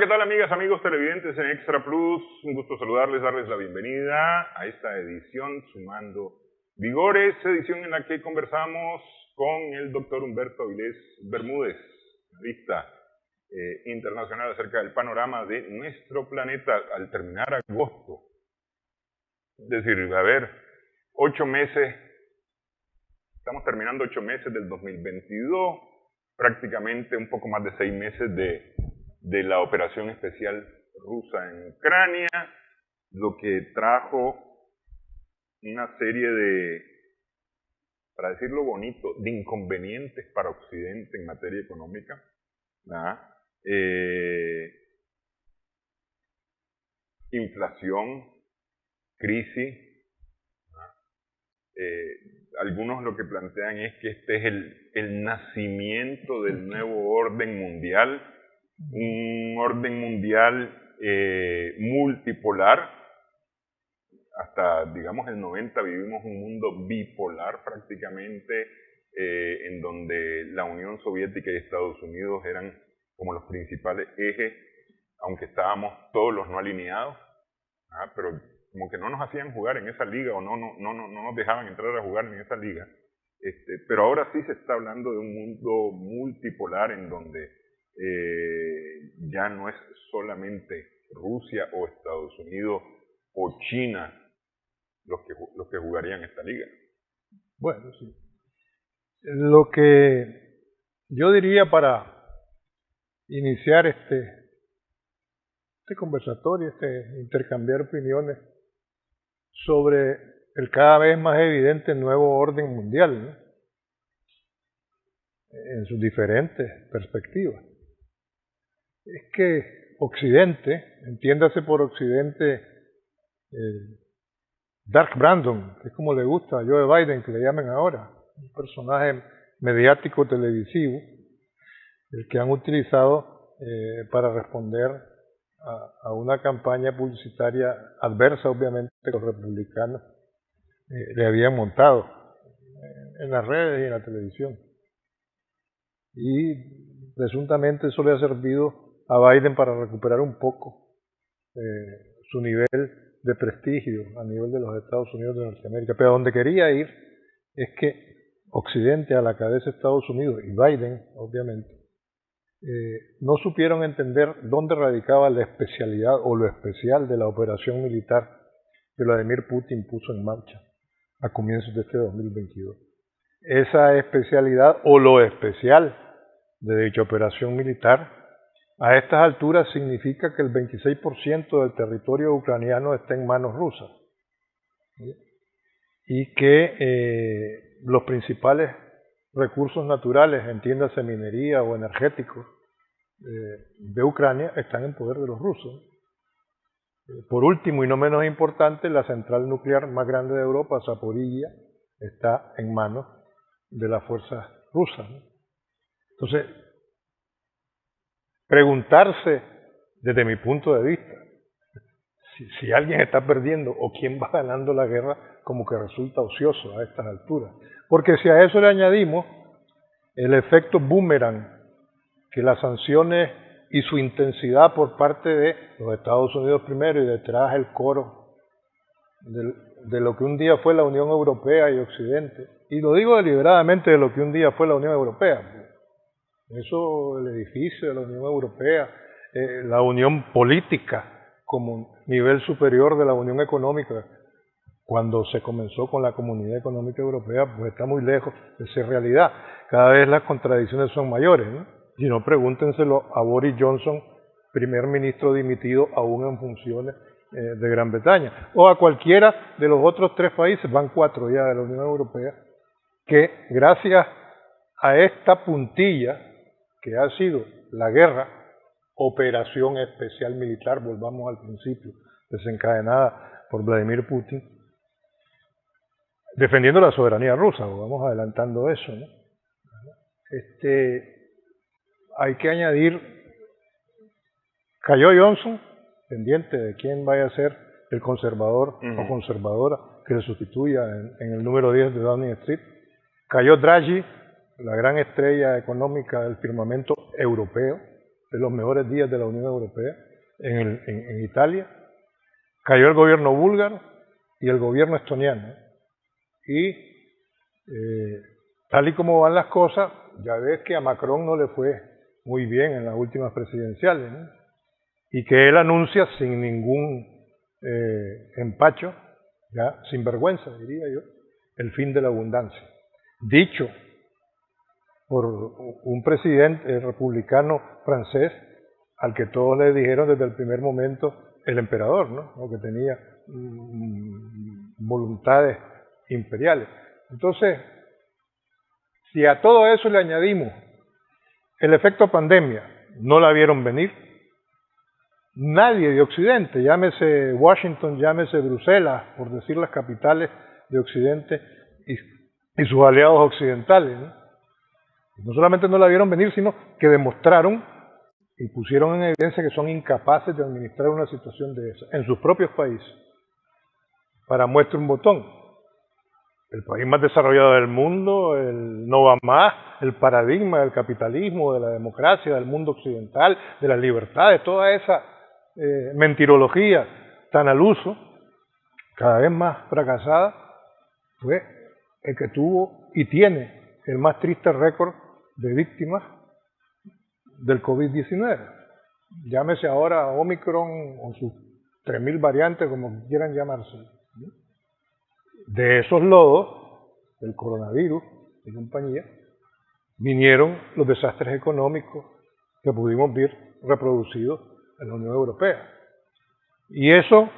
¿qué tal amigas, amigos televidentes en Extra Plus? Un gusto saludarles, darles la bienvenida a esta edición Sumando Vigores, edición en la que conversamos con el doctor Humberto Avilés Bermúdez, analista internacional acerca del panorama de nuestro planeta al terminar agosto. Es decir, a ver, 8 meses, estamos terminando 8 meses del 2022, prácticamente un poco más de 6 meses de la operación especial rusa en Ucrania, lo que trajo una serie de, para decirlo bonito, de inconvenientes para Occidente en materia económica, ¿verdad? Inflación, crisis. Algunos lo que plantean es que este es el nacimiento del nuevo orden mundial, un orden mundial multipolar. Hasta, digamos, el 90 vivimos un mundo bipolar prácticamente, en donde la Unión Soviética y Estados Unidos eran como los principales ejes, aunque estábamos todos los no alineados, pero como que no nos hacían jugar en esa liga o no nos dejaban entrar a jugar en esa liga. Pero ahora sí se está hablando de un mundo multipolar en donde ya no es solamente Rusia o Estados Unidos o China los que jugarían esta liga. Bueno, sí. Lo que yo diría para iniciar este conversatorio, intercambiar opiniones sobre el cada vez más evidente nuevo orden mundial, ¿no? En sus diferentes perspectivas. Es que Occidente, entiéndase por Occidente Dark Brandon, que es como le gusta a Joe Biden que le llamen ahora, un personaje mediático televisivo, el que han utilizado para responder a una campaña publicitaria adversa, obviamente, que los republicanos le habían montado en las redes y en la televisión. Y presuntamente eso le ha servido a Biden para recuperar un poco su nivel de prestigio a nivel de los Estados Unidos de Norteamérica. Pero a donde quería ir es que Occidente, a la cabeza de Estados Unidos, y Biden, obviamente, no supieron entender dónde radicaba la especialidad o lo especial de la operación militar que Vladimir Putin puso en marcha a comienzos de este 2022. Esa especialidad o lo especial de dicha operación militar a estas alturas significa que el 26% del territorio ucraniano está en manos rusas, ¿sí? Y que los principales recursos naturales, entiéndase minería o energéticos, de Ucrania están en poder de los rusos. Por último y no menos importante, la central nuclear más grande de Europa, Zaporilla, está en manos de las fuerzas rusas, ¿no? Entonces, preguntarse desde mi punto de vista si alguien está perdiendo o quién va ganando la guerra, como que resulta ocioso a estas alturas. Porque si a eso le añadimos el efecto boomerang que las sanciones y su intensidad por parte de los Estados Unidos primero y detrás el coro de lo que un día fue la Unión Europea y Occidente, y lo digo deliberadamente de lo que un día fue la Unión Europea, eso, el edificio de la Unión Europea, la unión política como nivel superior de la unión económica, cuando se comenzó con la Comunidad Económica Europea, pues está muy lejos de ser realidad. Cada vez las contradicciones son mayores, ¿no? Si no, pregúntenselo a Boris Johnson, primer ministro dimitido aún en funciones de Gran Bretaña, o a cualquiera de los otros 3 países, van 4 ya de la Unión Europea, que gracias a esta puntilla que ha sido la guerra, operación especial militar, volvamos al principio, desencadenada por Vladimir Putin, defendiendo la soberanía rusa, vamos adelantando eso, ¿no? Hay que añadir, cayó Johnson, pendiente de quién vaya a ser el conservador o conservadora que le sustituya en el número 10 de Downing Street. Cayó Draghi, la gran estrella económica del firmamento europeo, de los mejores días de la Unión Europea en Italia. Cayó el gobierno búlgaro y el gobierno estoniano. Y tal y como van las cosas, ya ves que a Macron no le fue muy bien en las últimas presidenciales, ¿no? Y que él anuncia sin ningún empacho, ya sin vergüenza diría yo, el fin de la abundancia. Dicho por un presidente republicano francés al que todos le dijeron desde el primer momento el emperador, ¿no? O que tenía voluntades imperiales. Entonces, si a todo eso le añadimos el efecto pandemia, no la vieron venir, nadie de Occidente, llámese Washington, llámese Bruselas, por decir las capitales de Occidente y sus aliados occidentales, ¿no? No solamente no la vieron venir, sino que demostraron y pusieron en evidencia que son incapaces de administrar una situación de esa en sus propios países. Para muestra un botón, el país más desarrollado del mundo, el no va más, el paradigma del capitalismo, de la democracia, del mundo occidental, de las libertades, toda esa mentirología tan al uso, cada vez más fracasada, fue el que tuvo y tiene el más triste récord de víctimas del COVID-19. Llámese ahora Omicron o sus 3.000 variantes, como quieran llamarse. De esos lodos, del coronavirus y compañía, vinieron los desastres económicos que pudimos ver reproducidos en la Unión Europea. Y eso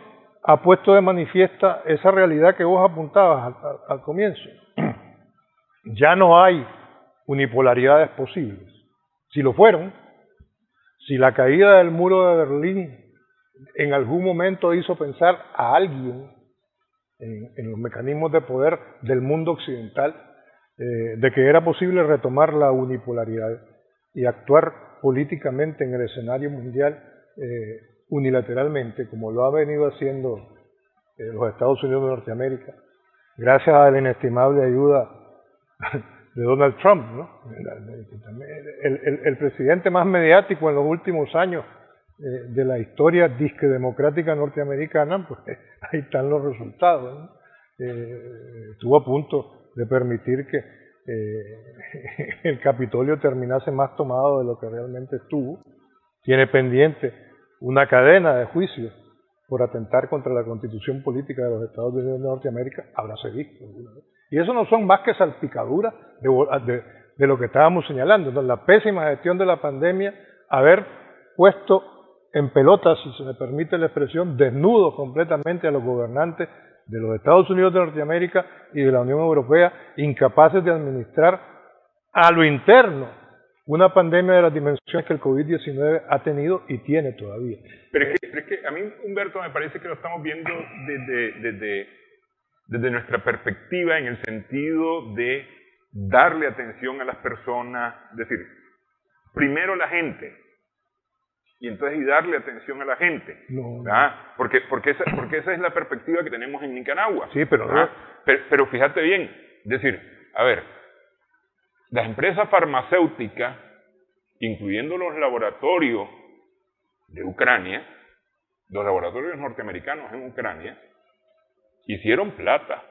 ha puesto de manifiesta esa realidad que vos apuntabas al comienzo. Ya no hay unipolaridades posibles. Si lo fueron, si la caída del muro de Berlín en algún momento hizo pensar a alguien en los mecanismos de poder del mundo occidental, de que era posible retomar la unipolaridad y actuar políticamente en el escenario mundial unilateralmente, como lo ha venido haciendo los Estados Unidos de Norteamérica, gracias a la inestimable ayuda de Donald Trump, ¿no? El presidente más mediático en los últimos años de la historia disque democrática norteamericana, pues ahí están los resultados, ¿no? Estuvo a punto de permitir que el Capitolio terminase más tomado de lo que realmente estuvo. Tiene pendiente una cadena de juicios por atentar contra la Constitución política de los Estados Unidos de Norteamérica, habráse visto alguna vez. Y eso no son más que salpicaduras de lo que estábamos señalando, ¿no? La pésima gestión de la pandemia, haber puesto en pelotas, si se me permite la expresión, desnudos completamente a los gobernantes de los Estados Unidos de Norteamérica y de la Unión Europea, incapaces de administrar a lo interno una pandemia de las dimensiones que el COVID-19 ha tenido y tiene todavía. Pero es que a mí, Humberto, me parece que lo estamos viendo desde nuestra perspectiva, en el sentido de darle atención a las personas, es decir, primero la gente, y entonces darle atención a la gente, porque esa es la perspectiva que tenemos en Nicaragua. Sí, pero fíjate bien, es decir, a ver, las empresas farmacéuticas, incluyendo los laboratorios de Ucrania, los laboratorios norteamericanos en Ucrania, hicieron plata.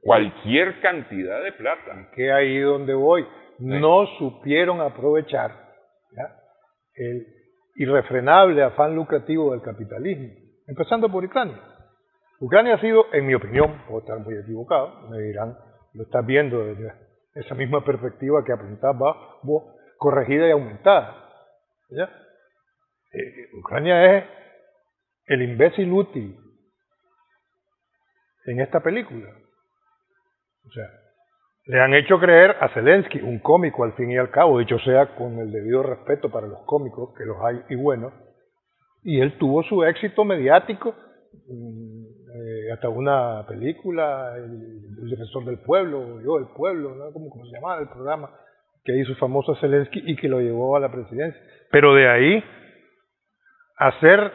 Cualquier cantidad de plata. Que ahí donde voy. No supieron aprovechar, ¿ya?, el irrefrenable afán lucrativo del capitalismo, empezando por Ucrania. Ucrania ha sido, en mi opinión, puedo estar muy equivocado, me dirán, lo estás viendo desde esa misma perspectiva que apuntabas vos, corregida y aumentada, ¿ya? Ucrania es el imbécil útil en esta película. O sea, le han hecho creer a Zelensky, un cómico al fin y al cabo, dicho sea con el debido respeto para los cómicos, que los hay y buenos, y él tuvo su éxito mediático, hasta una película, el defensor del pueblo, yo el pueblo, ¿no? ¿Cómo se llamaba el programa que hizo famoso a Zelensky y que lo llevó a la presidencia? Pero de ahí hacer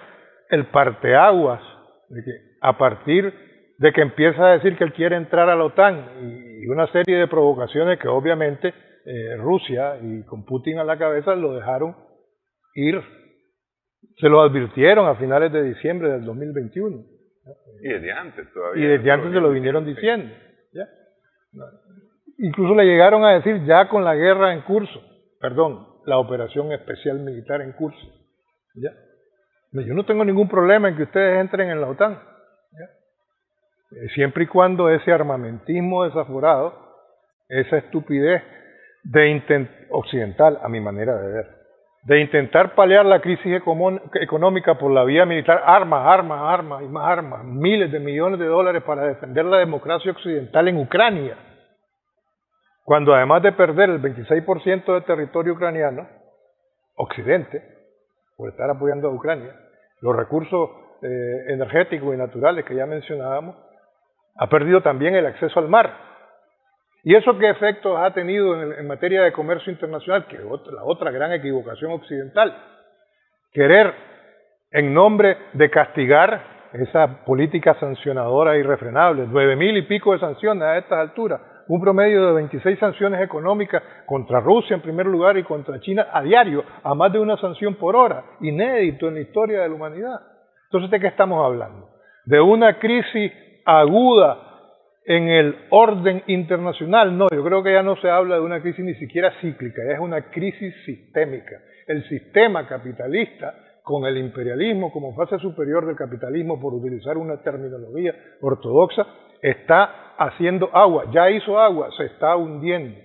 el parteaguas, de que a partir de que empieza a decir que él quiere entrar a la OTAN y una serie de provocaciones que obviamente Rusia, y con Putin a la cabeza lo dejaron ir. Se lo advirtieron a finales de diciembre del 2021. Y desde antes todavía. Y desde antes se lo vinieron diciendo. ¿Ya? Incluso le llegaron a decir ya con la guerra en curso, la operación especial militar en curso. ¿Ya? Yo no tengo ningún problema en que ustedes entren en la OTAN. ¿Ya? Siempre y cuando ese armamentismo desaforado, esa estupidez occidental, a mi manera de ver, de intentar paliar la crisis económica por la vía militar, armas y más armas, miles de millones de dólares para defender la democracia occidental en Ucrania, cuando además de perder el 26% del territorio ucraniano, Occidente, por estar apoyando a Ucrania, los recursos energéticos y naturales que ya mencionábamos, ha perdido también el acceso al mar. ¿Y eso qué efectos ha tenido en materia de comercio internacional? Que es la otra gran equivocación occidental. Querer, en nombre de castigar esa política sancionadora irrefrenable, 9.000 y pico de sanciones a estas alturas, un promedio de 26 sanciones económicas contra Rusia en primer lugar y contra China a diario, a más de una sanción por hora, inédito en la historia de la humanidad. Entonces, ¿de qué estamos hablando? De una crisis aguda en el orden internacional. No, yo creo que ya no se habla de una crisis ni siquiera cíclica, ya es una crisis sistémica. El sistema capitalista, con el imperialismo como fase superior del capitalismo, por utilizar una terminología ortodoxa, está haciendo agua, ya hizo agua, se está hundiendo.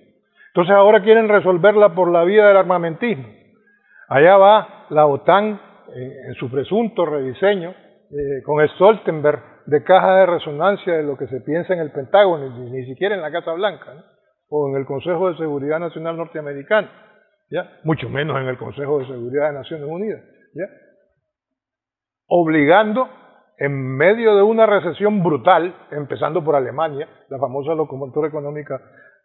Entonces ahora quieren resolverla por la vía del armamentismo. Allá va la OTAN en su presunto rediseño, con Stoltenberg de caja de resonancia de lo que se piensa en el Pentágono, ni siquiera en la Casa Blanca, ¿no? O en el Consejo de Seguridad Nacional norteamericano, ¿ya? Mucho menos en el Consejo de Seguridad de Naciones Unidas, ¿ya? Obligando, en medio de una recesión brutal, empezando por Alemania, la famosa locomotora económica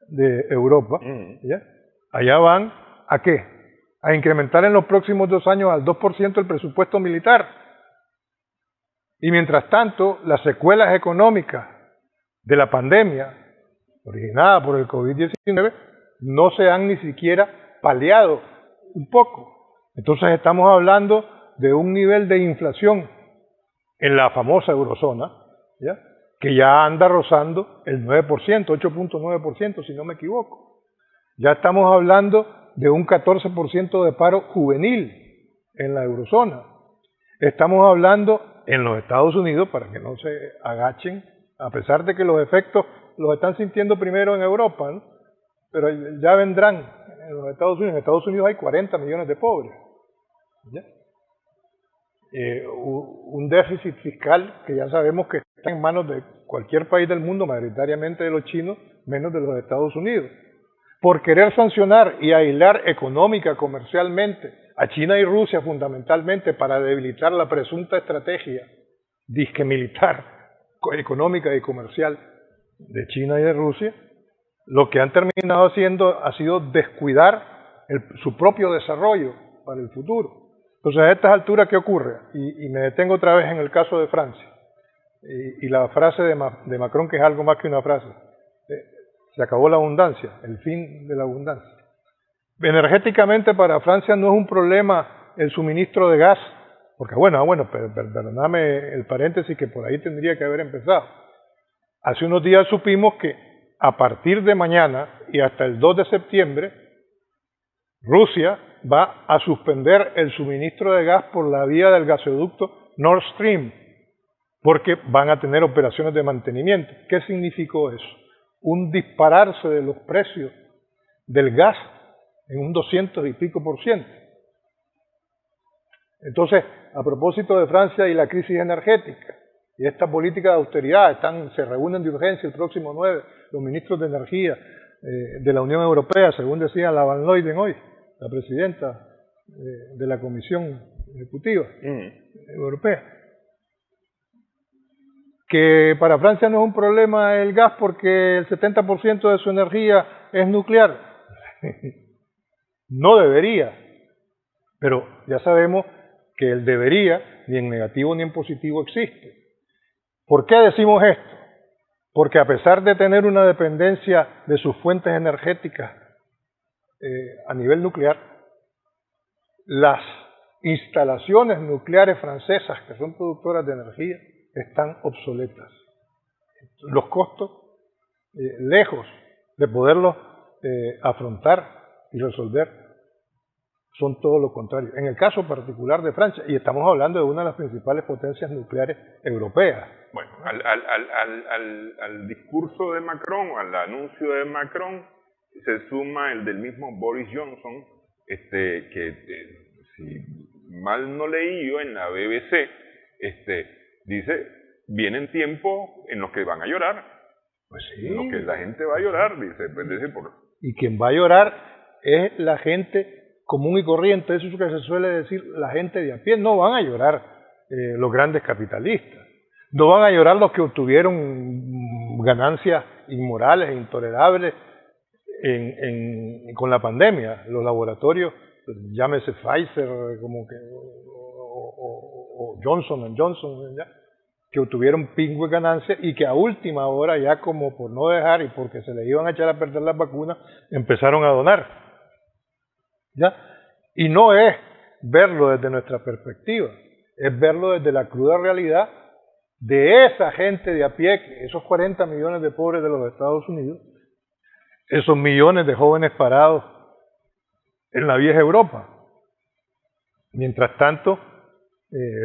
de Europa, ¿ya? Allá van, ¿a qué? A incrementar en los próximos 2 años al 2% el presupuesto militar. Y mientras tanto, las secuelas económicas de la pandemia originada por el COVID-19 no se han ni siquiera paliado un poco. Entonces estamos hablando de un nivel de inflación en la famosa eurozona, ¿ya? Que ya anda rozando el 9%, 8.9% si no me equivoco. Ya estamos hablando de un 14% de paro juvenil en la eurozona. Estamos hablando en los Estados Unidos, para que no se agachen, a pesar de que los efectos los están sintiendo primero en Europa, ¿no? Pero ya vendrán en los Estados Unidos. En Estados Unidos hay 40 millones de pobres, ¿ya? Un déficit fiscal que ya sabemos que está en manos de cualquier país del mundo, mayoritariamente de los chinos, menos de los Estados Unidos. Por querer sancionar y aislar económica, comercialmente, a China y Rusia fundamentalmente para debilitar la presunta estrategia disque militar, económica y comercial de China y de Rusia, lo que han terminado haciendo ha sido descuidar su propio desarrollo para el futuro. Entonces, a estas alturas, ¿qué ocurre? Y me detengo otra vez en el caso de Francia. Y la frase de Macron, que es algo más que una frase. Se acabó la abundancia, el fin de la abundancia. Energéticamente para Francia no es un problema el suministro de gas, porque perdóname el paréntesis que por ahí tendría que haber empezado. Hace unos días supimos que a partir de mañana y hasta el 2 de septiembre, Rusia va a suspender el suministro de gas por la vía del gasoducto Nord Stream, porque van a tener operaciones de mantenimiento. ¿Qué significó eso? Un dispararse de los precios del gas en un 200 y pico %. Entonces, a propósito de Francia y la crisis energética y esta política de austeridad, se reúnen de urgencia el próximo 9 los ministros de energía de la Unión Europea, según decía la Van Leyen hoy, la presidenta de la Comisión Ejecutiva Europea. Que para Francia no es un problema el gas porque el 70% de su energía es nuclear. No debería, pero ya sabemos que el debería ni en negativo ni en positivo existe. ¿Por qué decimos esto? Porque a pesar de tener una dependencia de sus fuentes energéticas a nivel nuclear, las instalaciones nucleares francesas que son productoras de energía están obsoletas. Los costos, lejos de poderlos afrontar y resolver, son todo lo contrario. En el caso particular de Francia, y estamos hablando de una de las principales potencias nucleares europeas. Bueno, al discurso de Macron, al anuncio de Macron, se suma el del mismo Boris Johnson, si mal no leí yo en la BBC, dice, vienen tiempos en los que van a llorar. Pues sí. En los que la gente va a llorar, dice. Y quien va a llorar es la gente común y corriente, eso es lo que se suele decir, la gente de a pie. No van a llorar los grandes capitalistas, no van a llorar los que obtuvieron ganancias inmorales e intolerables con la pandemia, los laboratorios, llámese Pfizer o Johnson & Johnson, ¿ya?, que obtuvieron pingües ganancias y que a última hora, ya como por no dejar y porque se les iban a echar a perder las vacunas, empezaron a donar. ¿Ya? Y no es verlo desde nuestra perspectiva, es verlo desde la cruda realidad de esa gente de a pie, esos 40 millones de pobres de los Estados Unidos, esos millones de jóvenes parados en la vieja Europa. Mientras tanto,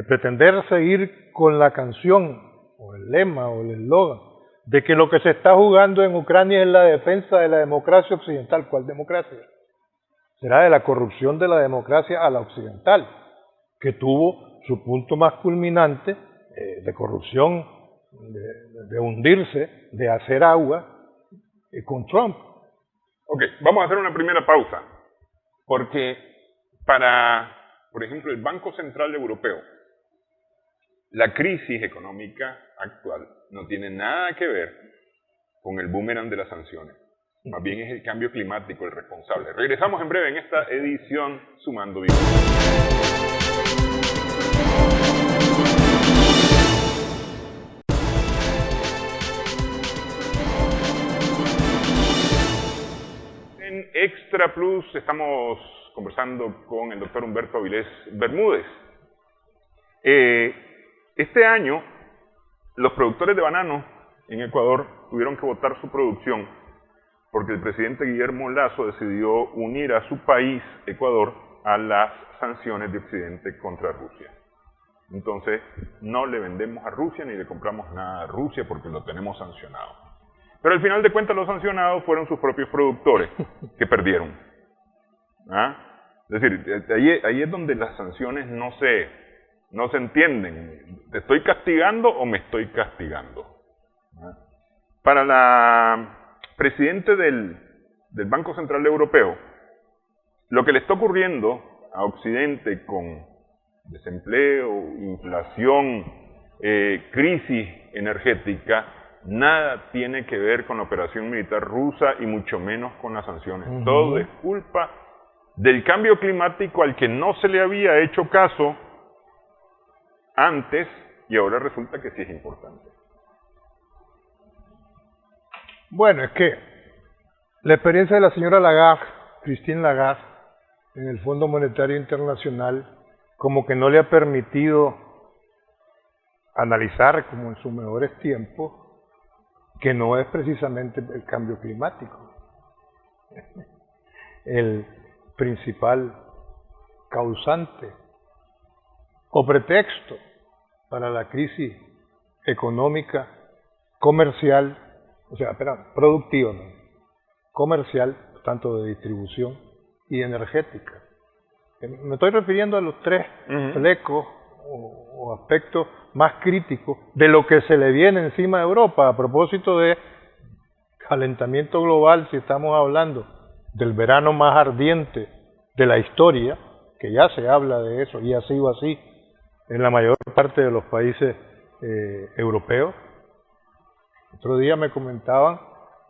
pretender seguir con la canción, o el lema, o el eslogan, de que lo que se está jugando en Ucrania es la defensa de la democracia occidental. ¿Cuál democracia? Será de la corrupción de la democracia a la occidental, que tuvo su punto más culminante de corrupción, de hundirse, de hacer agua con Trump. Ok, vamos a hacer una primera pausa, porque por ejemplo, el Banco Central Europeo, la crisis económica actual no tiene nada que ver con el boomerang de las sanciones. Más bien es el cambio climático el responsable. Regresamos en breve en esta edición Sumando Vivo. En Extra Plus estamos conversando con el doctor Humberto Avilés Bermúdez. Este año, los productores de banano en Ecuador tuvieron que botar su producción porque el presidente Guillermo Lasso decidió unir a su país, Ecuador, a las sanciones de Occidente contra Rusia. Entonces, no le vendemos a Rusia ni le compramos nada a Rusia porque lo tenemos sancionado. Pero al final de cuentas los sancionados fueron sus propios productores que perdieron. ¿Ah? Es decir, ahí es donde las sanciones no se entienden. ¿Te estoy castigando o me estoy castigando? ¿Ah? Para la presidente del Banco Central Europeo, lo que le está ocurriendo a Occidente con desempleo, inflación, crisis energética, nada tiene que ver con la operación militar rusa y mucho menos con las sanciones. Todo es culpa del cambio climático al que no se le había hecho caso antes y ahora resulta que sí es importante. Bueno, es que la experiencia de la señora Lagarde, Christine Lagarde, en el Fondo Monetario Internacional, como que no le ha permitido analizar, como en sus mejores tiempos, que no es precisamente el cambio climático el principal causante o pretexto para la crisis económica, comercial, productiva, ¿no?, comercial, tanto de distribución y energética. Me estoy refiriendo a los tres flecos o aspectos más críticos de lo que se le viene encima a Europa a propósito de calentamiento global, si estamos hablando del verano más ardiente de la historia, que ya se habla de eso y ha sido así en la mayor parte de los países europeos. Otro día me comentaban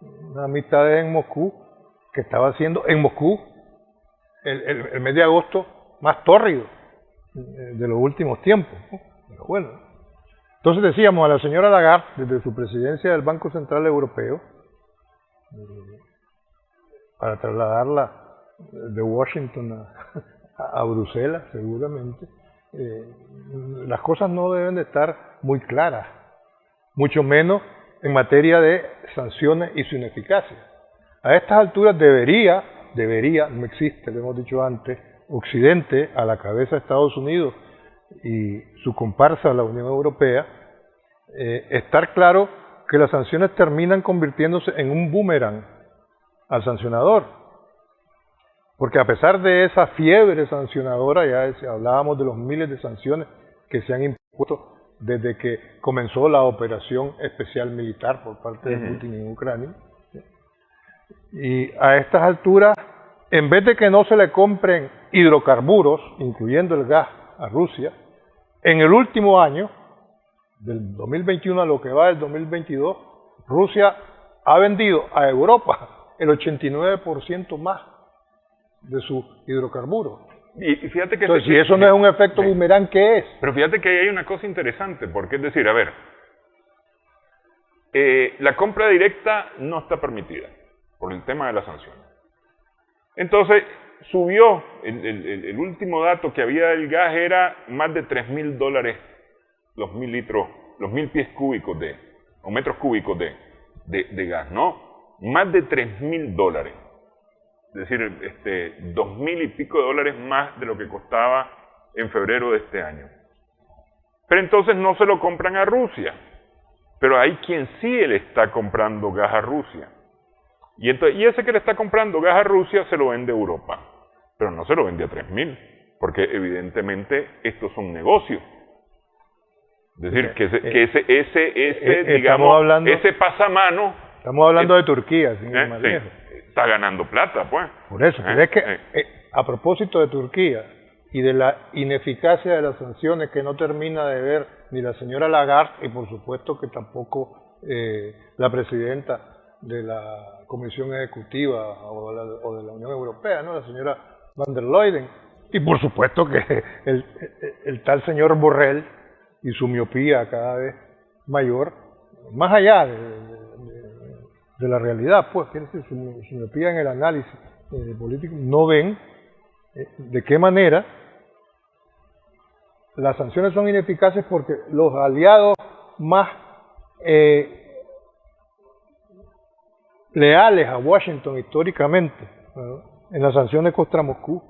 unas amistades en Moscú que estaba haciendo en Moscú el mes de agosto más tórrido de los últimos tiempos, ¿no? Pero bueno, entonces decíamos a la señora Lagarde, desde su presidencia del Banco Central Europeo, para trasladarla de Washington a Bruselas, seguramente, las cosas no deben de estar muy claras, mucho menos en materia de sanciones y su ineficacia. A estas alturas debería, no existe, lo hemos dicho antes, Occidente, a la cabeza de Estados Unidos y su comparsa, la Unión Europea, estar claro que las sanciones terminan convirtiéndose en un boomerang al sancionador. Porque a pesar de esa fiebre sancionadora, ya hablábamos de los miles de sanciones que se han impuesto desde que comenzó la operación especial militar por parte de Putin en Ucrania. Y a estas alturas, en vez de que no se le compren hidrocarburos, incluyendo el gas, a Rusia, en el último año, del 2021 a lo que va del 2022, Rusia ha vendido a Europa el 89% más de sus hidrocarburos. Y fíjate que entonces, si eso no es un efecto boomerang, ¿qué es? Pero fíjate que ahí hay una cosa interesante, porque es decir, a ver, la compra directa no está permitida por el tema de las sanciones. Entonces, subió, el último dato que había del gas era más de $3,000 los 1.000 litros, los 1.000 pies cúbicos o metros cúbicos de gas, ¿no? Más de $3,000. Es decir, $2,000 y pico más de lo que costaba en febrero de este año. Pero entonces no se lo compran a Rusia. Pero hay quien sí le está comprando gas a Rusia. Y ese que le está comprando gas a Rusia se lo vende a Europa. Pero no se lo vende a 3,000. Porque evidentemente estos son negocios. Es decir, ese pasamano. Estamos hablando de Turquía, sin ir más lejos. Está ganando plata, pues. Por eso, pero es que a propósito de Turquía y de la ineficacia de las sanciones que no termina de ver ni la señora Lagarde y por supuesto que tampoco la presidenta de la Comisión Ejecutiva o de la Unión Europea, ¿no? La señora van der Leyen, y por supuesto que el tal señor Borrell y su miopía cada vez mayor, más allá de la realidad, pues, quiere decir, su miopía en el análisis político, no ven de qué manera las sanciones son ineficaces porque los aliados más leales a Washington históricamente, ¿no?, en las sanciones contra Moscú,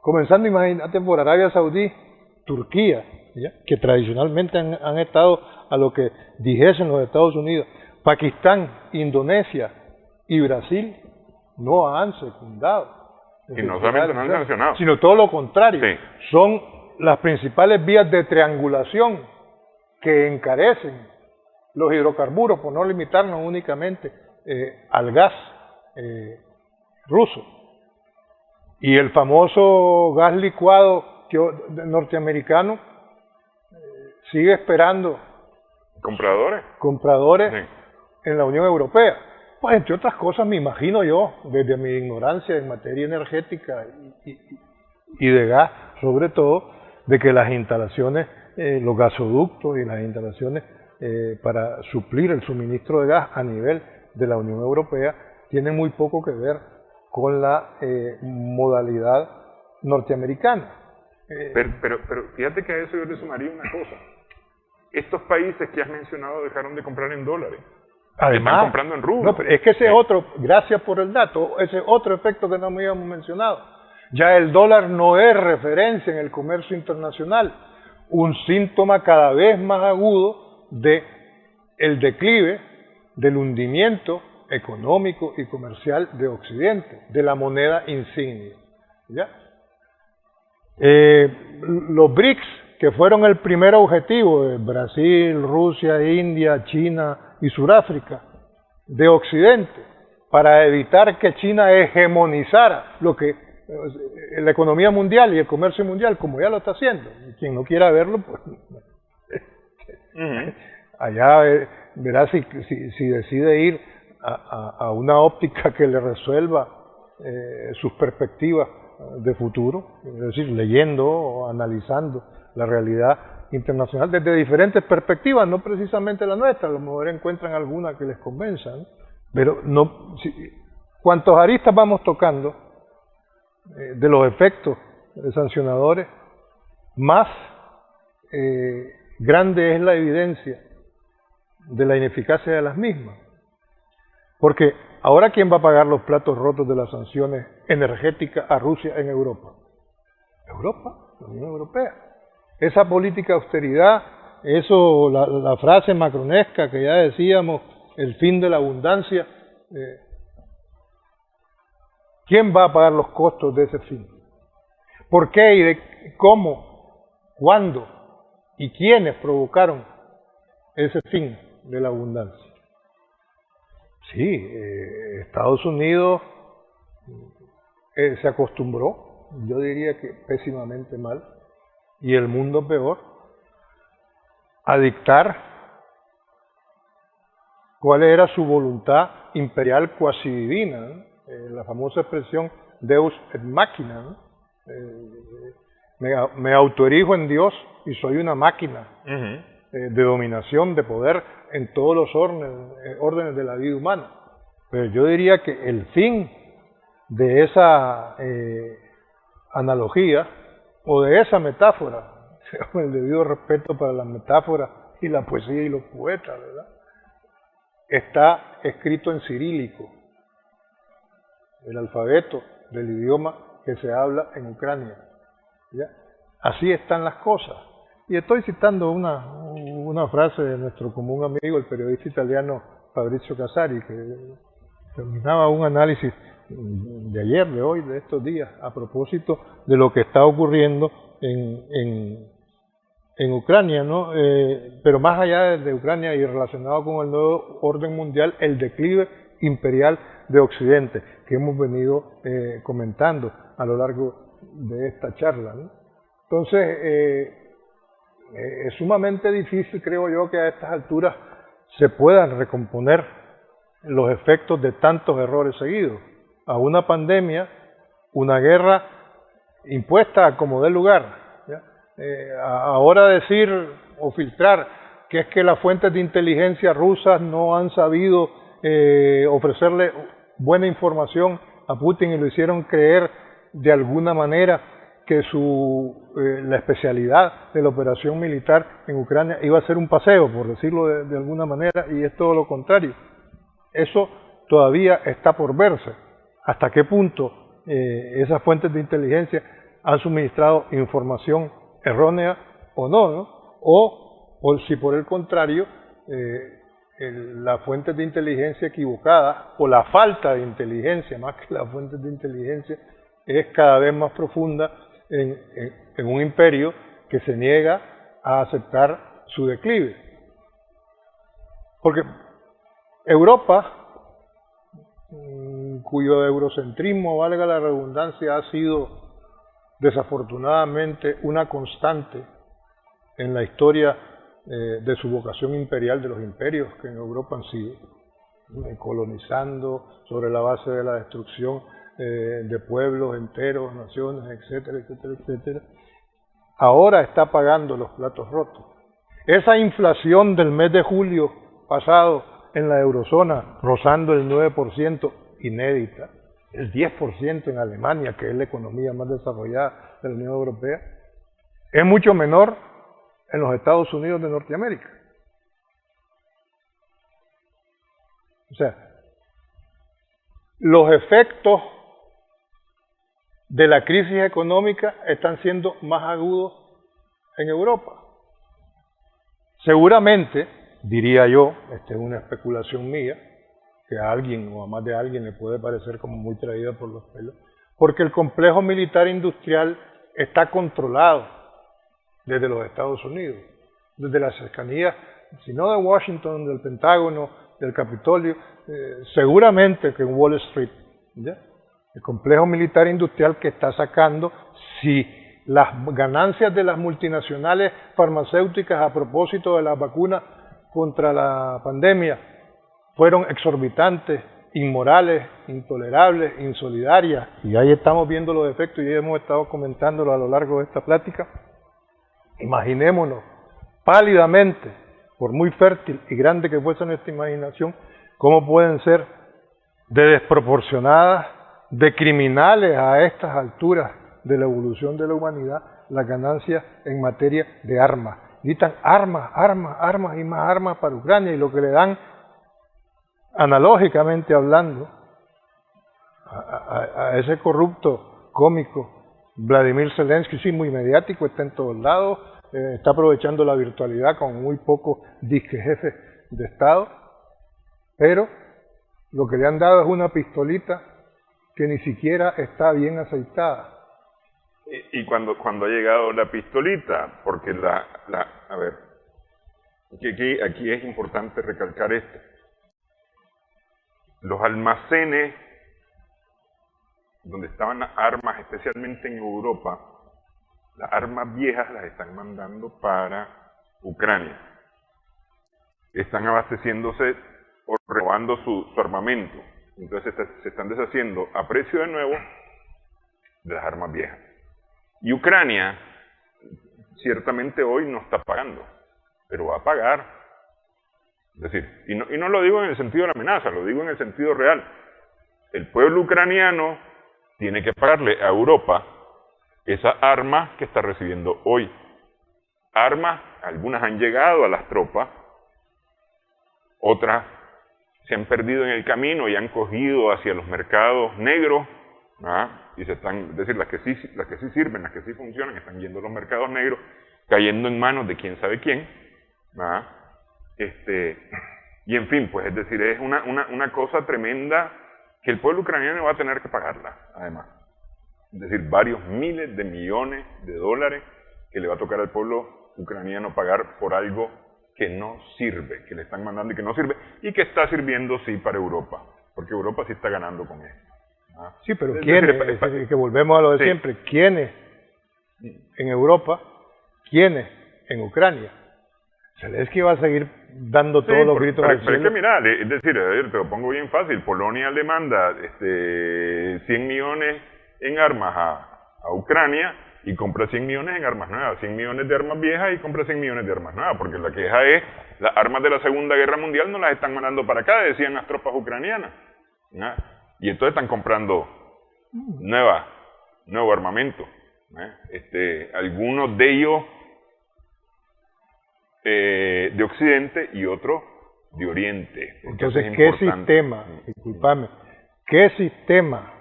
comenzando, imagínate, por Arabia Saudí, Turquía, ¿ya?, que tradicionalmente han estado a lo que dijesen los Estados Unidos, Pakistán, Indonesia y Brasil no han secundado. Y no solamente no han sancionado, sino todo lo contrario. Sí. Son las principales vías de triangulación que encarecen los hidrocarburos, por no limitarnos únicamente al gas ruso. Y el famoso gas licuado norteamericano sigue esperando compradores sí, en la Unión Europea. Pues entre otras cosas me imagino yo, desde mi ignorancia en materia energética y de gas, sobre todo, de que las instalaciones, los gasoductos y las instalaciones para suplir el suministro de gas a nivel de la Unión Europea tienen muy poco que ver con la modalidad norteamericana. Pero fíjate que a eso yo le sumaría una cosa. Estos países que has mencionado dejaron de comprar en dólares. Además, están comprando en rublos. No, pero es que ese es otro, gracias por el dato, ese es otro efecto que no me habíamos mencionado. Ya el dólar no es referencia en el comercio internacional, un síntoma cada vez más agudo de el declive, del hundimiento económico y comercial de Occidente, de la moneda insignia. ¿Ya? Los BRICS, que fueron el primer objetivo de Brasil, Rusia, India, China y Sudáfrica, de Occidente, para evitar que China hegemonizara la economía mundial y el comercio mundial, como ya lo está haciendo. Quien no quiera verlo, pues allá verá si decide ir a una óptica que le resuelva sus perspectivas de futuro, es decir, leyendo o analizando la realidad internacional desde diferentes perspectivas, no precisamente la nuestra, a lo mejor encuentran alguna que les convenza, ¿no? Pero no, cuantos aristas vamos tocando, de los efectos sancionadores, más grande es la evidencia de la ineficacia de las mismas. Porque ahora, ¿quién va a pagar los platos rotos de las sanciones energéticas a Rusia en Europa? Europa, la Unión Europea. Esa política de austeridad, eso, la frase macronesca que ya decíamos, el fin de la abundancia, ¿quién va a pagar los costos de ese fin? ¿Por qué y de cómo, cuándo y quiénes provocaron ese fin de la abundancia? Sí, Estados Unidos se acostumbró, yo diría que pésimamente mal, y el mundo peor, a dictar cuál era su voluntad imperial cuasi divina, ¿no? La famosa expresión Deus et machina, ¿no? Me autoerijo en Dios y soy una máquina de dominación, de poder en todos los órdenes de la vida humana. Pero yo diría que el fin de esa analogía o de esa metáfora, con el debido respeto para las metáforas y la poesía y los poetas, ¿verdad?, está escrito en cirílico, el alfabeto del idioma que se habla en Ucrania, ¿ya? Así están las cosas. Y estoy citando una frase de nuestro común amigo, el periodista italiano Fabrizio Casari, que terminaba un análisis de ayer, de hoy, de estos días, a propósito de lo que está ocurriendo en Ucrania, ¿no? Pero más allá de Ucrania y relacionado con el nuevo orden mundial, el declive imperial de Occidente, que hemos venido comentando a lo largo de esta charla, ¿no? Entonces, es sumamente difícil, creo yo, que a estas alturas se puedan recomponer los efectos de tantos errores seguidos. A una pandemia, una guerra impuesta como dé lugar, ¿ya? Ahora decir o filtrar que es que las fuentes de inteligencia rusas no han sabido ofrecerle buena información a Putin y lo hicieron creer de alguna manera que la especialidad de la operación militar en Ucrania iba a ser un paseo, por decirlo de alguna manera, y es todo lo contrario. Eso todavía está por verse. ¿Hasta qué punto esas fuentes de inteligencia han suministrado información errónea o no? O si por el contrario, las fuentes de inteligencia equivocadas, o la falta de inteligencia, más que las fuentes de inteligencia, es cada vez más profunda en un imperio que se niega a aceptar su declive. Porque Europa, cuyo eurocentrismo, valga la redundancia, ha sido desafortunadamente una constante en la historia de su vocación imperial, de los imperios que en Europa han sido, colonizando sobre la base de la destrucción de pueblos enteros, naciones, etcétera, etcétera, etcétera, ahora está pagando los platos rotos. Esa inflación del mes de julio pasado en la eurozona, rozando el 9%, inédita, el 10% en Alemania, que es la economía más desarrollada de la Unión Europea, es mucho menor en los Estados Unidos de Norteamérica. O sea, los efectos de la crisis económica están siendo más agudos en Europa. Seguramente, diría yo, esta es una especulación mía, que a alguien o a más de alguien le puede parecer como muy traída por los pelos, porque el complejo militar industrial está controlado desde los Estados Unidos, desde las cercanías, si no de Washington, del Pentágono, del Capitolio, seguramente que en Wall Street, ¿ya? El complejo militar industrial que está sacando, si las ganancias de las multinacionales farmacéuticas a propósito de las vacunas contra la pandemia fueron exorbitantes, inmorales, intolerables, insolidarias, y ahí estamos viendo los efectos y hemos estado comentándolo a lo largo de esta plática. Imaginémonos pálidamente, por muy fértil y grande que fuese nuestra imaginación, cómo pueden ser de desproporcionadas de criminales a estas alturas de la evolución de la humanidad las ganancias en materia de armas. Necesitan armas, armas, armas y más armas para Ucrania, y lo que le dan, analógicamente hablando, a ese corrupto cómico Vladimir Zelensky, sí, muy mediático, está en todos lados, está aprovechando la virtualidad con muy pocos disque jefes de Estado, pero lo que le han dado es una pistolita que ni siquiera está bien aceitada. Y cuando ha llegado la pistolita, porque a ver, aquí es importante recalcar esto. Los almacenes donde estaban las armas, especialmente en Europa, las armas viejas las están mandando para Ucrania. Están abasteciéndose o renovando su armamento. Entonces se están deshaciendo a precio de nuevo de las armas viejas. Y Ucrania, ciertamente hoy no está pagando, pero va a pagar. Es decir, y no lo digo en el sentido de la amenaza, lo digo en el sentido real. El pueblo ucraniano tiene que pagarle a Europa esas armas que está recibiendo hoy. Armas, algunas han llegado a las tropas, otras se han perdido en el camino y han cogido hacia los mercados negros, y se están, es decir, las que sí sirven, las que sí funcionan, están yendo a los mercados negros, cayendo en manos de quién sabe quién, y en fin, pues es decir, es una cosa tremenda que el pueblo ucraniano va a tener que pagarla, además. Es decir, varios miles de millones de dólares que le va a tocar al pueblo ucraniano pagar por algo que no sirve, que le están mandando y que no sirve, y que está sirviendo sí para Europa, porque Europa sí está ganando con esto. Sí, pero ¿quiénes? Que volvemos a lo de sí. Siempre. ¿Quiénes en Europa? ¿Quiénes en Ucrania? Zelensky va a seguir dando todos los gritos al cielo. Pero es que mira, es decir, te lo pongo bien fácil. Polonia le manda 100 millones en armas a Ucrania y compra 100 millones en armas nuevas, 100 millones de armas viejas y compra 100 millones de armas nuevas, porque la queja es, las armas de la Segunda Guerra Mundial no las están mandando para acá, decían las tropas ucranianas. Y entonces están comprando nuevo armamento. Algunos de ellos de Occidente y otros de Oriente. Entonces, ¿qué sistema, disculpame, qué sistema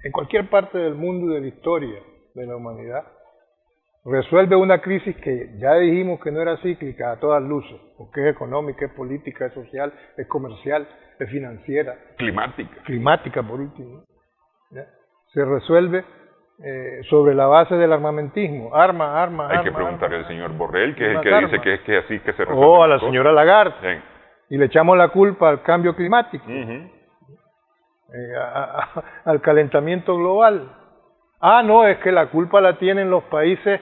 en cualquier parte del mundo y de la historia de la humanidad resuelve una crisis que ya dijimos que no era cíclica a todas luces, porque es económica, es política, es social, es comercial, es financiera, climática por último, ¿ya? Se resuelve sobre la base del armamentismo, armas. Hay que preguntarle al señor Borrell, que es el que dice que es que así que se resuelve. O a la señora Lagarde, sí. Y le echamos la culpa al cambio climático, al calentamiento global. No, es que la culpa la tienen los países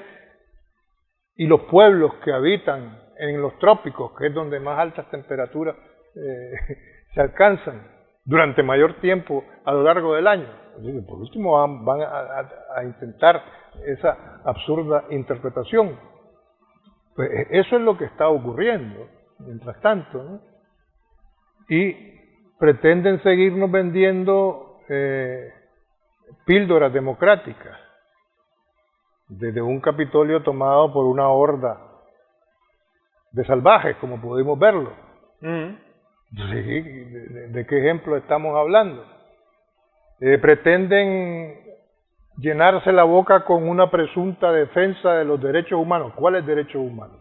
y los pueblos que habitan en los trópicos, que es donde más altas temperaturas se alcanzan durante mayor tiempo a lo largo del año. Por último van a intentar esa absurda interpretación. Pues eso es lo que está ocurriendo, mientras tanto, ¿no? Y pretenden seguirnos vendiendo píldoras democráticas desde un Capitolio tomado por una horda de salvajes, como pudimos verlo. Sí, ¿de qué ejemplo estamos hablando? Pretenden llenarse la boca con una presunta defensa de los derechos humanos. ¿Cuáles derechos humanos?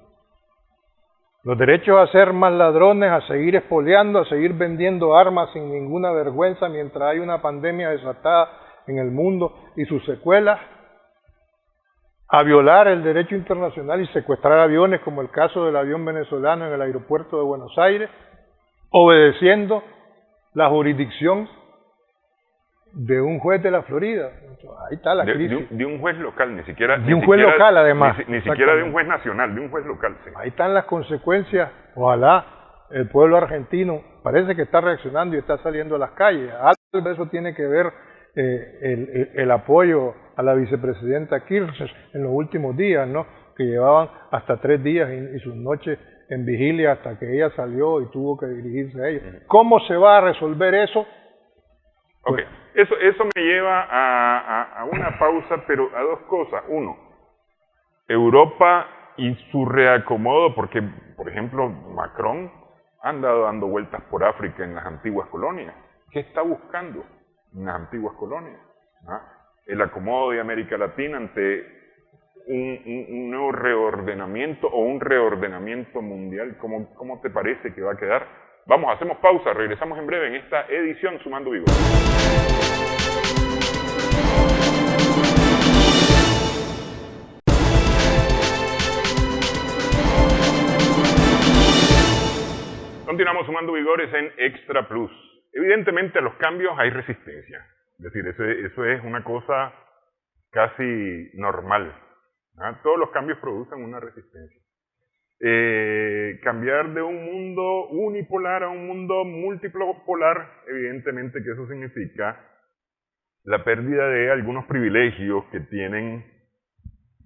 Los derechos a ser más ladrones, a seguir expoliando, a seguir vendiendo armas sin ninguna vergüenza mientras hay una pandemia desatada en el mundo y sus secuelas, a violar el derecho internacional y secuestrar aviones, como el caso del avión venezolano en el aeropuerto de Buenos Aires, obedeciendo la jurisdicción de un juez de la Florida. Ahí está la crisis. De un juez local, ni siquiera... De un juez local, además. Ni siquiera de un juez nacional, de un juez local. Sí. Ahí están las consecuencias. Ojalá el pueblo argentino parece que está reaccionando y está saliendo a las calles. Algo de eso tiene que ver el apoyo a la vicepresidenta Kirchner en los últimos días, ¿no? Que llevaban hasta 3 días y sus noches en vigilia hasta que ella salió y tuvo que dirigirse a ellos. ¿Cómo se va a resolver eso? Ok, eso me lleva a una pausa, pero a dos cosas. Uno, Europa y su reacomodo, porque, por ejemplo, Macron ha andado dando vueltas por África en las antiguas colonias. ¿Qué está buscando en las antiguas colonias? El acomodo de América Latina ante un nuevo reordenamiento o un reordenamiento mundial. ¿Cómo te parece que va a quedar? Vamos, hacemos pausa, regresamos en breve en esta edición Sumando Vivo. Continuamos sumando vigores en Extra Plus. Evidentemente a los cambios hay resistencia. Es decir, eso es una cosa casi normal. Todos los cambios producen una resistencia. Cambiar de un mundo unipolar a un mundo multipolar, evidentemente que eso significa la pérdida de algunos privilegios que tienen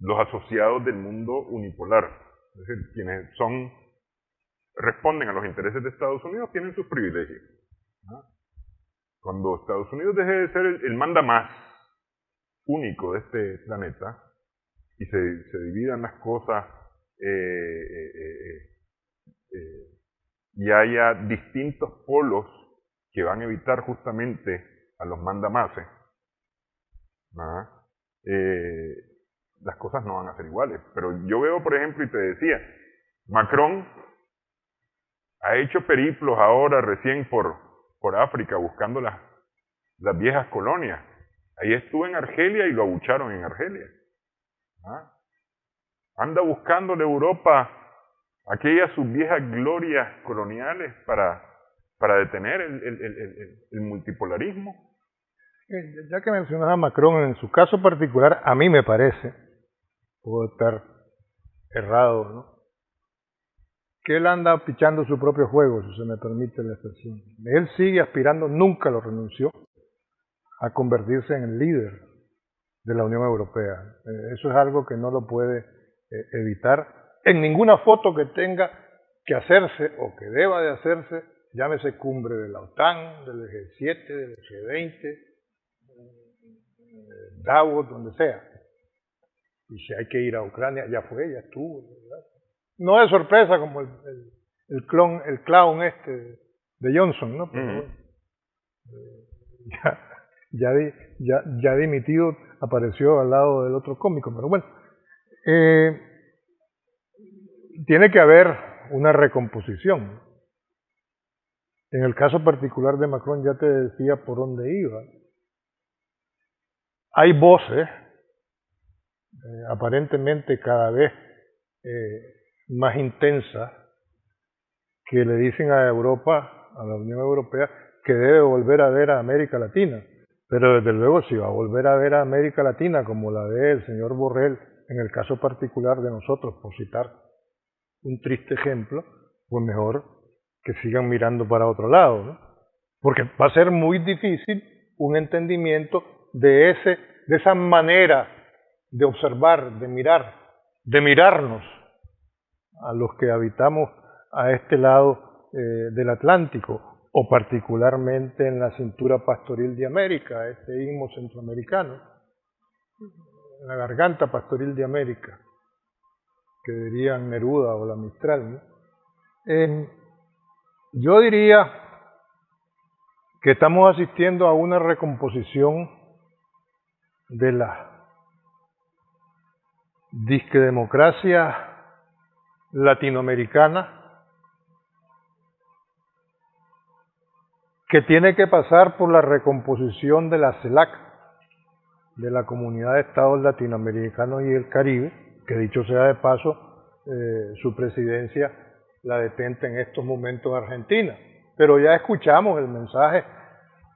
los asociados del mundo unipolar. Es decir, quienes responden a los intereses de Estados Unidos tienen sus privilegios. Cuando Estados Unidos deje de ser el mandamás único de este planeta y se dividan las cosas y haya distintos polos que van a evitar justamente a los mandamases, las cosas no van a ser iguales. Pero yo veo, por ejemplo, y te decía, Macron ha hecho periplos ahora recién por África buscando las viejas colonias. Ahí estuvo en Argelia y lo abucharon en Argelia. Anda buscando en Europa aquellas sus viejas glorias coloniales para detener el multipolarismo. Ya que mencionaba a Macron, en su caso particular, a mí me parece, puedo estar errado, ¿no?, que él anda pichando su propio juego, si se me permite la expresión. Él sigue aspirando, nunca lo renunció, a convertirse en el líder de la Unión Europea. Eso es algo que no lo puede evitar en ninguna foto que tenga que hacerse o que deba de hacerse, llámese cumbre de la OTAN, del G7, del G20, Davos, donde sea. Y si hay que ir a Ucrania, ya fue, ya estuvo, ¿verdad? No de sorpresa como el clown este de Johnson, ¿no? Pero bueno, ya dimitido apareció al lado del otro cómico, pero bueno. Tiene que haber una recomposición. En el caso particular de Macron ya te decía por dónde iba. Hay voces, aparentemente cada vez más intensas, que le dicen a Europa, a la Unión Europea, que debe volver a ver a América Latina. Pero desde luego, si va a volver a ver a América Latina como la ve el señor Borrell, en el caso particular de nosotros, por citar un triste ejemplo, pues mejor que sigan mirando para otro lado, ¿no? Porque va a ser muy difícil un entendimiento de esa manera de observar, de mirarnos a los que habitamos a este lado del Atlántico, o particularmente en la cintura pastoril de América, este istmo centroamericano, la garganta pastoril de América, que dirían Neruda o la Mistral, ¿no? Yo diría que estamos asistiendo a una recomposición de la disquedemocracia latinoamericana, que tiene que pasar por la recomposición de la CELAC, de la Comunidad de Estados Latinoamericanos y el Caribe, que dicho sea de paso, su presidencia la detenta en estos momentos en Argentina. Pero ya escuchamos el mensaje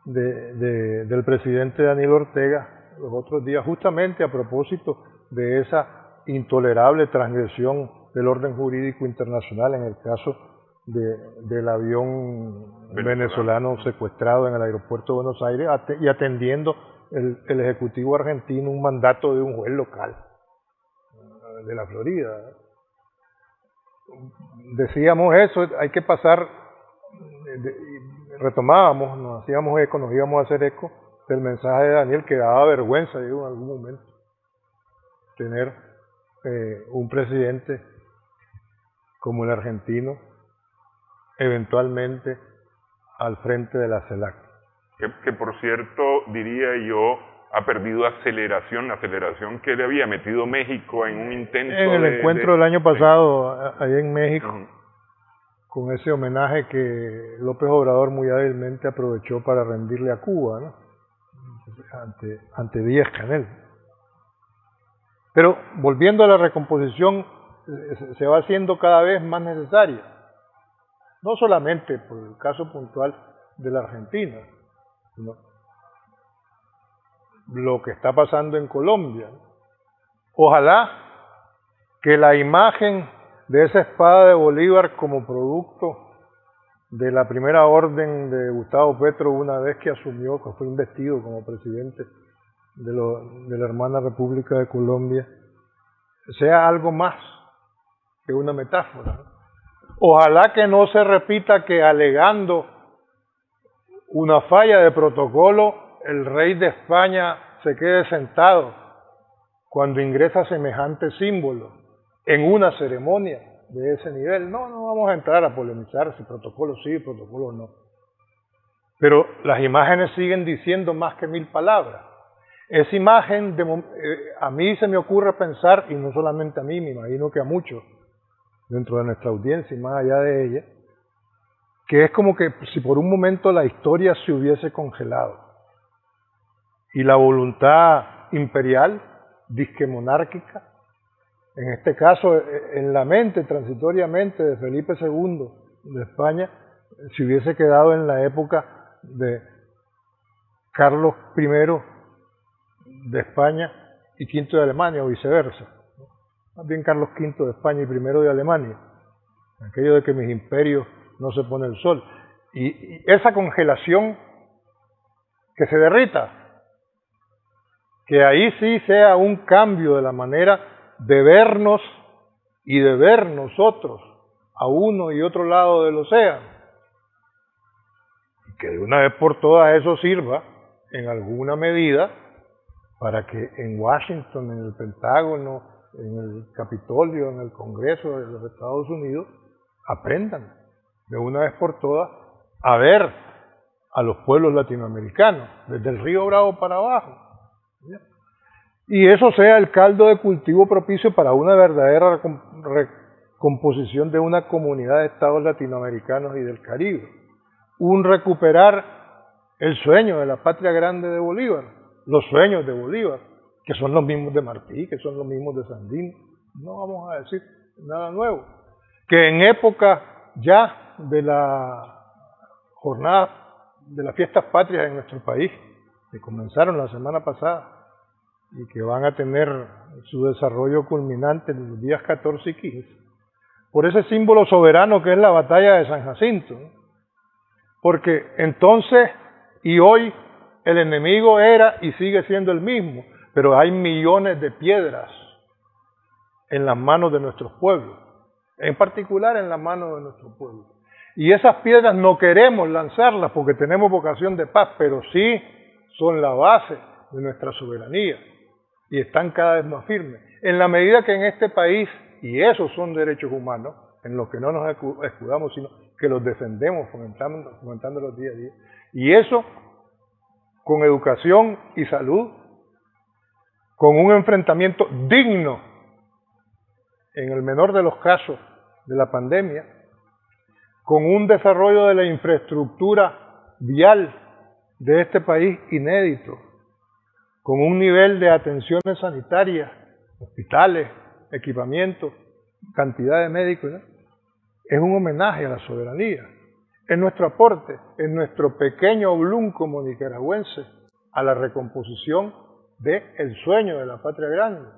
del presidente Daniel Ortega los otros días, justamente a propósito de esa intolerable transgresión del orden jurídico internacional en el caso del avión venezolano secuestrado en el aeropuerto de Buenos Aires, y atendiendo el Ejecutivo argentino un mandato de un juez local de la Florida. Decíamos eso, hay que pasar retomábamos, nos hacíamos eco, nos íbamos a hacer eco del mensaje de Daniel, que daba vergüenza, digo, en algún momento, tener un presidente como el argentino, eventualmente al frente de la CELAC. Que por cierto, diría yo, ha perdido aceleración, la aceleración que le había metido México en un intento en el encuentro del año pasado, allá en México, uh-huh, con ese homenaje que López Obrador muy hábilmente aprovechó para rendirle a Cuba, ¿no? ante Díaz-Canel. Pero volviendo a la recomposición, se va haciendo cada vez más necesaria, no solamente por el caso puntual de la Argentina, sino lo que está pasando en Colombia. Ojalá que la imagen de esa espada de Bolívar como producto de la primera orden de Gustavo Petro una vez que asumió, que fue investido como presidente de la hermana República de Colombia, sea algo más que una metáfora. Ojalá que no se repita que alegando una falla de protocolo, el rey de España se quede sentado cuando ingresa semejante símbolo en una ceremonia de ese nivel. No vamos a entrar a polemizar si protocolo sí, protocolo no. Pero las imágenes siguen diciendo más que 1000 palabras. Esa imagen, a mí se me ocurre pensar, y no solamente a mí, me imagino que a muchos dentro de nuestra audiencia y más allá de ella, que es como que si por un momento la historia se hubiese congelado y la voluntad imperial, disque monárquica, en este caso en la mente transitoriamente de Felipe II de España, se hubiese quedado en la época de Carlos I de España y V de Alemania, o viceversa. Más bien Carlos V de España y I de Alemania. Aquello de que mis imperios no se pone el sol. Y esa congelación que se derrita, que ahí sí sea un cambio de la manera de vernos y de ver nosotros a uno y otro lado del océano. Y que de una vez por todas eso sirva en alguna medida para que en Washington, en el Pentágono, en el Capitolio, en el Congreso de los Estados Unidos, aprendan de una vez por todas a ver a los pueblos latinoamericanos, desde el río Bravo para abajo. ¿Ya? Y eso sea el caldo de cultivo propicio para una verdadera recomposición de una comunidad de estados latinoamericanos y del Caribe. Un recuperar el sueño de la patria grande de Bolívar, los sueños de Bolívar, que son los mismos de Martí, que son los mismos de Sandino. No vamos a decir nada nuevo. Que en época ya de la jornada de las fiestas patrias en nuestro país, que comenzaron la semana pasada y que van a tener su desarrollo culminante en los días 14 y 15, por ese símbolo soberano que es la batalla de San Jacinto, ¿no? Porque entonces y hoy el enemigo era y sigue siendo el mismo, pero hay millones de piedras en las manos de nuestros pueblos, en particular en las manos de nuestro pueblo. Y esas piedras no queremos lanzarlas porque tenemos vocación de paz, pero sí son la base de nuestra soberanía y están cada vez más firmes. En la medida que en este país, y esos son derechos humanos, en los que no nos escudamos, sino que los defendemos, fomentándolos día a día, y eso con educación y salud, con un enfrentamiento digno, en el menor de los casos, de la pandemia, con un desarrollo de la infraestructura vial de este país inédito, con un nivel de atenciones sanitarias, hospitales, equipamientos, cantidad de médicos, ¿no? Es un homenaje a la soberanía. Es nuestro aporte, es nuestro pequeño oblum como nicaragüense a la recomposición del sueño de la patria grande,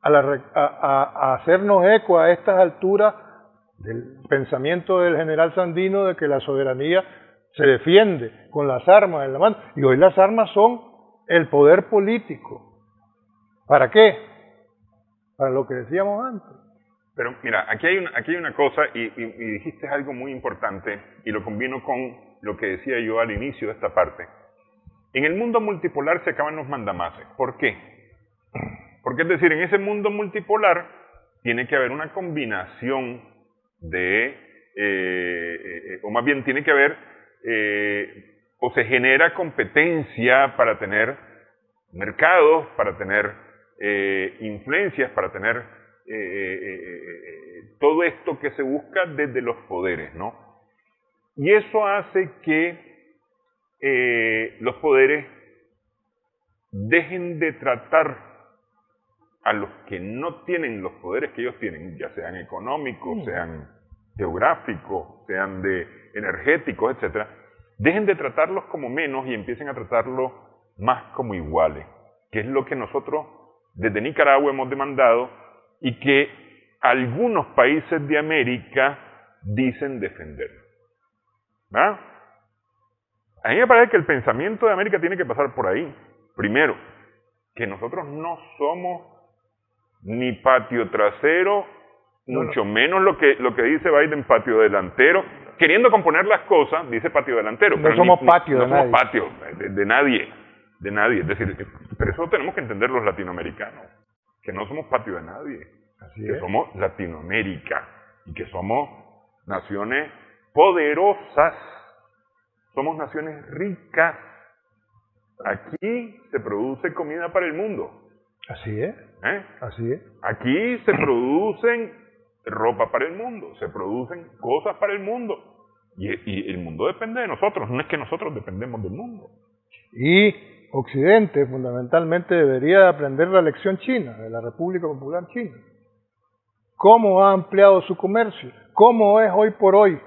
a hacernos eco a estas alturas del pensamiento del general Sandino de que la soberanía se defiende con las armas en la mano. Y hoy las armas son el poder político. ¿Para qué? Para lo que decíamos antes. Pero mira, aquí hay una cosa, y dijiste algo muy importante, y lo combino con lo que decía yo al inicio de esta parte. En el mundo multipolar se acaban los mandamases. ¿Por qué? Porque es decir, en ese mundo multipolar tiene que haber una combinación de, o más bien tiene que haber, o se genera competencia para tener mercados, para tener influencias, para tener todo esto que se busca desde los poderes, ¿no? Y eso hace que los poderes dejen de tratar a los que no tienen los poderes que ellos tienen, ya sean económicos, sean geográficos, sean de energéticos, etcétera, dejen de tratarlos como menos y empiecen a tratarlos más como iguales, que es lo que nosotros desde Nicaragua hemos demandado y que algunos países de América dicen defender. ¿Verdad? A mí me parece que el pensamiento de América tiene que pasar por ahí. Primero, que nosotros no somos ni patio trasero, mucho menos lo que dice Biden, patio delantero. Queriendo componer las cosas, dice patio delantero. No pero somos patio no de somos nadie. patio de nadie. De nadie. Es decir, pero eso tenemos que entender los latinoamericanos. Que no somos patio de nadie. Así Que es. somos Latinoamérica. Y que somos naciones poderosas. Somos naciones ricas. Aquí se produce comida para el mundo. Así es. Así es. Aquí se producen ropa para el mundo, se producen cosas para el mundo. Y el mundo depende de nosotros, no es que nosotros dependemos del mundo. Y Occidente fundamentalmente debería aprender la lección china, de la República Popular China. ¿Cómo ha ampliado su comercio? ¿Cómo es hoy por hoy?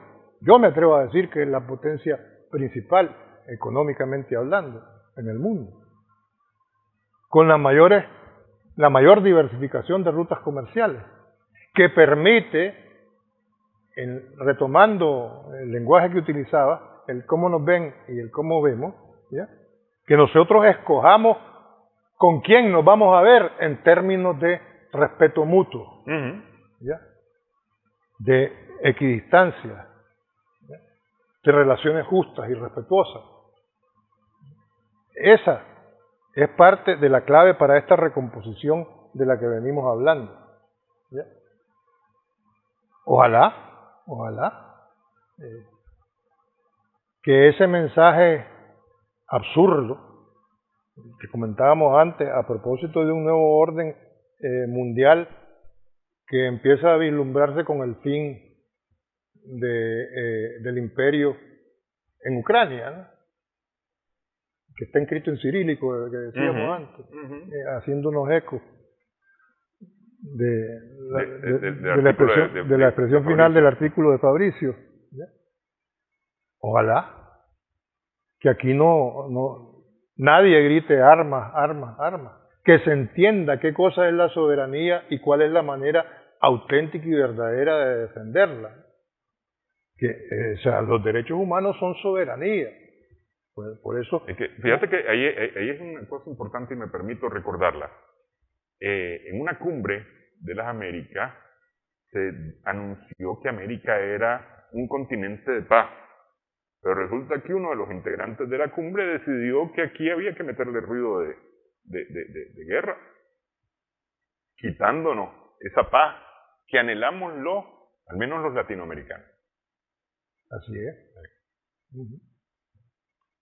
Yo me atrevo a decir que es la potencia principal, económicamente hablando, en el mundo. Con la mayor diversificación de rutas comerciales, que permite, retomando el lenguaje que utilizaba, el cómo nos ven y el cómo vemos, ¿ya? Que nosotros escojamos con quién nos vamos a ver en términos de respeto mutuo, ¿ya? De equidistancia, ¿ya? De relaciones justas y respetuosas. Esa es parte de la clave para esta recomposición de la que venimos hablando, ¿ya? Ojalá que ese mensaje absurdo que comentábamos antes a propósito de un nuevo orden mundial que empieza a vislumbrarse con el fin del imperio en Ucrania, ¿no? Que está escrito en cirílico, que decíamos antes, haciéndonos eco de la expresión final del artículo de Fabricio, ¿ya? Ojalá que aquí nadie grite armas, armas, armas, que se entienda qué cosa es la soberanía y cuál es la manera auténtica y verdadera de defenderla. O sea, los derechos humanos son soberanía. Por eso. Es que, fíjate que ahí es una cosa importante y me permito recordarla. En una cumbre de las Américas se anunció que América era un continente de paz. Pero resulta que uno de los integrantes de la cumbre decidió que aquí había que meterle ruido de guerra, quitándonos esa paz que anhelamos al menos los latinoamericanos. Así es.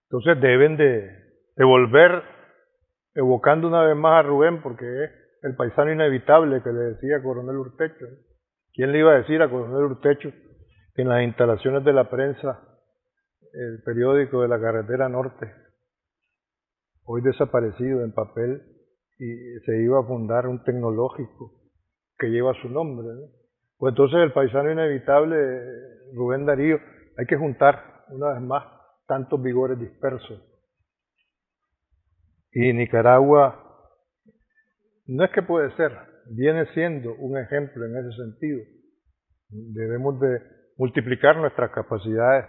Entonces deben de volver, evocando una vez más a Rubén, porque es el paisano inevitable que le decía a Coronel Urtecho. ¿Quién le iba a decir a Coronel Urtecho que en las instalaciones de la prensa, el periódico de la Carretera Norte, hoy desaparecido en papel, y se iba a fundar un tecnológico que lleva su nombre, ¿no? Pues entonces el paisano inevitable, Rubén Darío, hay que juntar una vez más tantos vigores dispersos. Y Nicaragua no es que puede ser, viene siendo un ejemplo en ese sentido. Debemos de multiplicar nuestras capacidades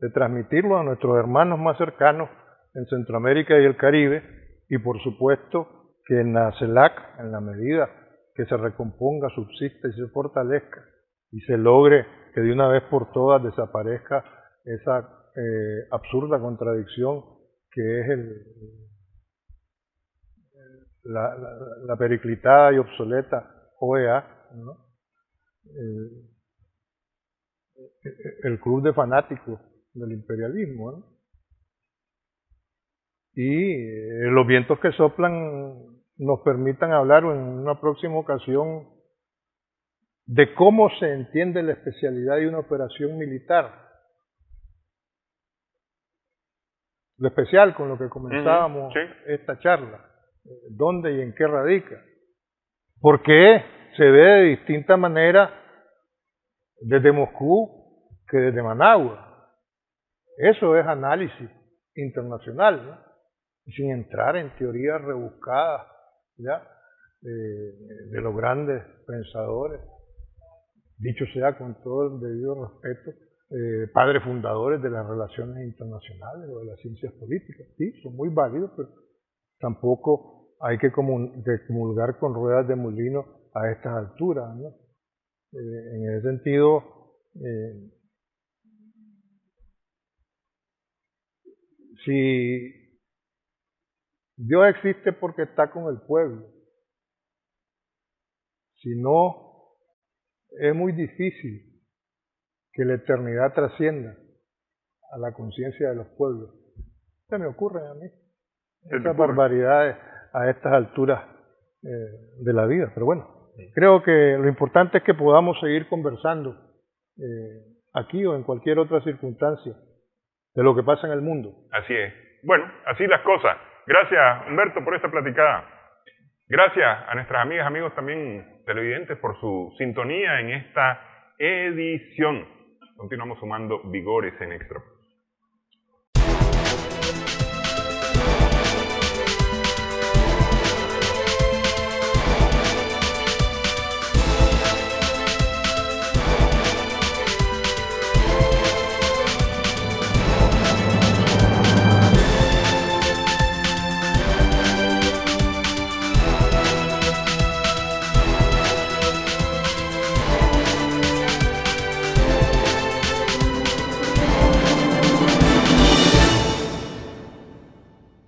de transmitirlo a nuestros hermanos más cercanos en Centroamérica y el Caribe, y por supuesto que en la CELAC, en la medida que se recomponga, subsista y se fortalezca, y se logre que de una vez por todas desaparezca esa absurda contradicción que es la periclitada y obsoleta OEA, ¿no? El club de fanáticos del imperialismo, ¿no? Y los vientos que soplan nos permitan hablar en una próxima ocasión de cómo se entiende la especialidad de una operación militar. Lo especial con lo que comenzábamos esta charla, dónde y en qué radica. ¿Por qué se ve de distinta manera desde Moscú que desde Managua? Eso es análisis internacional, ¿no? Sin entrar en teorías rebuscadas, ¿ya? De los grandes pensadores, dicho sea con todo el debido respeto, padres fundadores de las relaciones internacionales o de las ciencias políticas. Sí, son muy válidos, pero tampoco hay que comulgar con ruedas de molino a estas alturas, ¿no? En ese sentido, si Dios existe porque está con el pueblo, si no, es muy difícil que la eternidad trascienda a la conciencia de los pueblos. Se me ocurren a mí esas barbaridades a estas alturas de la vida. Pero bueno, creo que lo importante es que podamos seguir conversando aquí o en cualquier otra circunstancia de lo que pasa en el mundo. Así es. Bueno, así las cosas. Gracias, Humberto, por esta platicada. Gracias a nuestras amigas, amigos también televidentes por su sintonía en esta edición. Continuamos sumando vigores en Extra.